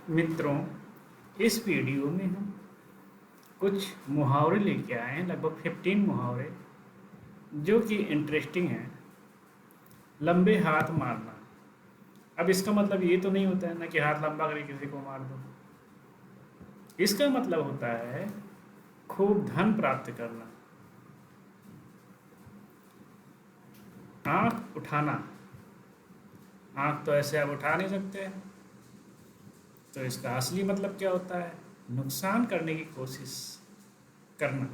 मित्रों, इस वीडियो में हम कुछ मुहावरे लेके आए हैं, लगभग 15 मुहावरे जो कि इंटरेस्टिंग हैं। लंबे हाथ मारना। अब इसका मतलब ये तो नहीं होता है ना कि हाथ लंबा करके किसी को मार दो। इसका मतलब होता है खूब धन प्राप्त करना। आंख उठाना। आंख तो ऐसे आप उठा नहीं सकते हैं, तो इसका असली मतलब क्या होता है? नुकसान करने की कोशिश करना।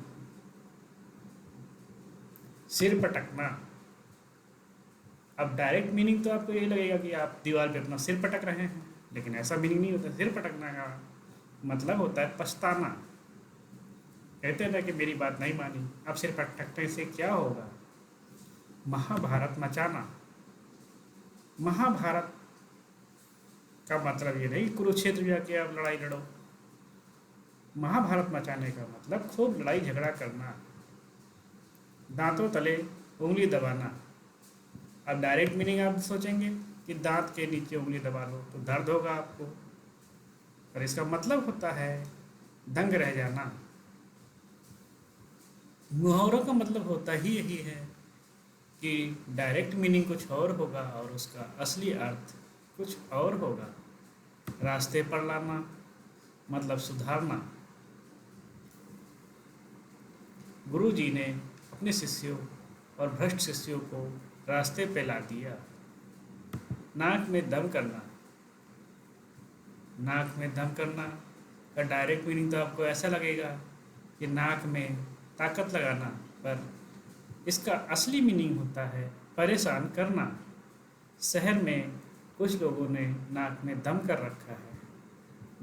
सिर पटकना। अब डायरेक्ट मीनिंग तो आपको यही लगेगा कि आप दीवार पे अपना सिर पटक रहे हैं, लेकिन ऐसा मीनिंग नहीं होता। सिर पटकना का मतलब होता है पछताना। कहते हैं ना कि मेरी बात नहीं मानी, अब सिर पटकने से क्या होगा? महाभारत मचाना। महाभारत का मतलब ये नहीं कुरुक्षेत्र जाके आप लड़ाई लड़ो। महाभारत मचाने का मतलब खूब लड़ाई झगड़ा करना। दांतों तले उंगली दबाना। अब डायरेक्ट मीनिंग आप सोचेंगे कि दांत के नीचे उंगली दबा लो तो दर्द होगा आपको, पर इसका मतलब होता है दंग रह जाना। मुहावरों का मतलब होता ही यही है कि डायरेक्ट मीनिंग कुछ और होगा और उसका असली अर्थ कुछ और होगा। रास्ते पर लाना मतलब सुधारना। गुरु जी ने अपने शिष्यों और भ्रष्ट शिष्यों को रास्ते पे ला दिया। नाक में दम करना। नाक में दम करना का डायरेक्ट मीनिंग तो आपको ऐसा लगेगा कि नाक में ताकत लगाना, पर इसका असली मीनिंग होता है परेशान करना। शहर में कुछ लोगों ने नाक में दम कर रखा है।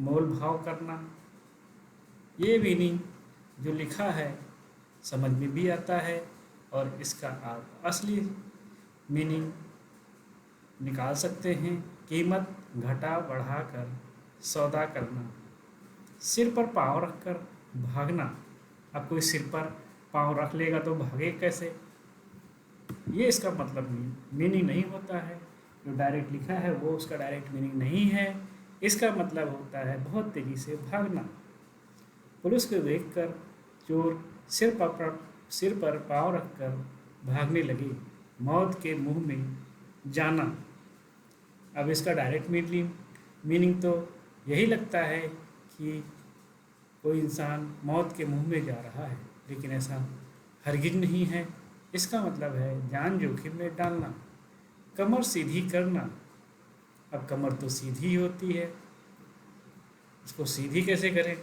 मोल भाव करना। ये मीनिंग जो लिखा है समझ में भी आता है और इसका आप असली मीनिंग निकाल सकते हैं। कीमत घटा बढ़ा कर सौदा करना। सिर पर पाँव रखकर भागना। अब कोई सिर पर पाँव रख लेगा तो भागे कैसे? ये इसका मतलब मीनिंग नहीं होता है। जो डायरेक्ट लिखा है वो उसका डायरेक्ट मीनिंग नहीं है। इसका मतलब होता है बहुत तेज़ी से भागना। पुलिस को देखकर चोर सिर पर पाँव रखकर भागने लगे। मौत के मुंह में जाना। अब इसका डायरेक्ट मीनिंग तो यही लगता है कि कोई इंसान मौत के मुंह में जा रहा है, लेकिन ऐसा हरगिज नहीं है। इसका मतलब है जान जोखिम में डालना। कमर सीधी करना। अब कमर तो सीधी होती है, उसको सीधी कैसे करें?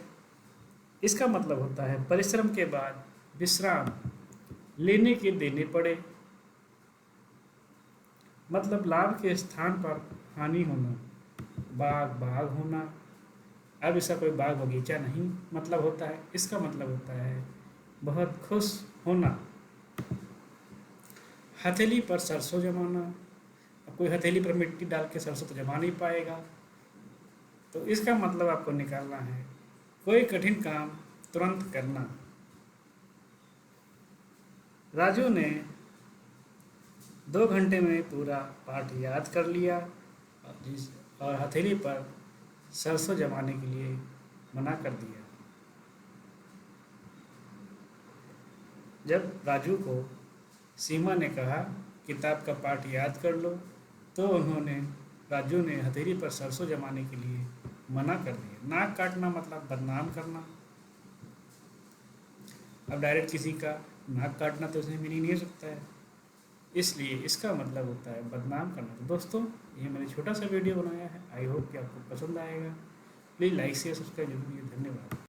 इसका मतलब होता है परिश्रम के बाद विश्राम लेने के देने पड़े। मतलब लाभ के स्थान पर हानि होना। बाग होना। अब इसका कोई बाग बगीचा नहीं मतलब होता है। इसका मतलब होता है बहुत खुश होना। हथेली पर सरसों जमाना। अब कोई हथेली पर मिट्टी डाल के सरसों तो जमा नहीं पाएगा, तो इसका मतलब आपको निकालना है कोई कठिन काम तुरंत करना। राजू ने 2 घंटे में पूरा पाठ याद कर लिया और हथेली पर सरसों जमाने के लिए मना कर दिया। जब राजू को सीमा ने कहा किताब का पाठ याद कर लो, तो राजू ने हथेली पर सरसों जमाने के लिए मना कर दिया। नाक काटना मतलब बदनाम करना। अब डायरेक्ट किसी का नाक काटना तो उसमें मीनिंग नहीं हो सकता है, इसलिए इसका मतलब होता है बदनाम करना। तो दोस्तों, ये मैंने छोटा सा वीडियो बनाया है, आई होप कि आपको पसंद आएगा। प्लीज़ लाइक शेयर सब्सक्राइब जरूर कीजिए। धन्यवाद।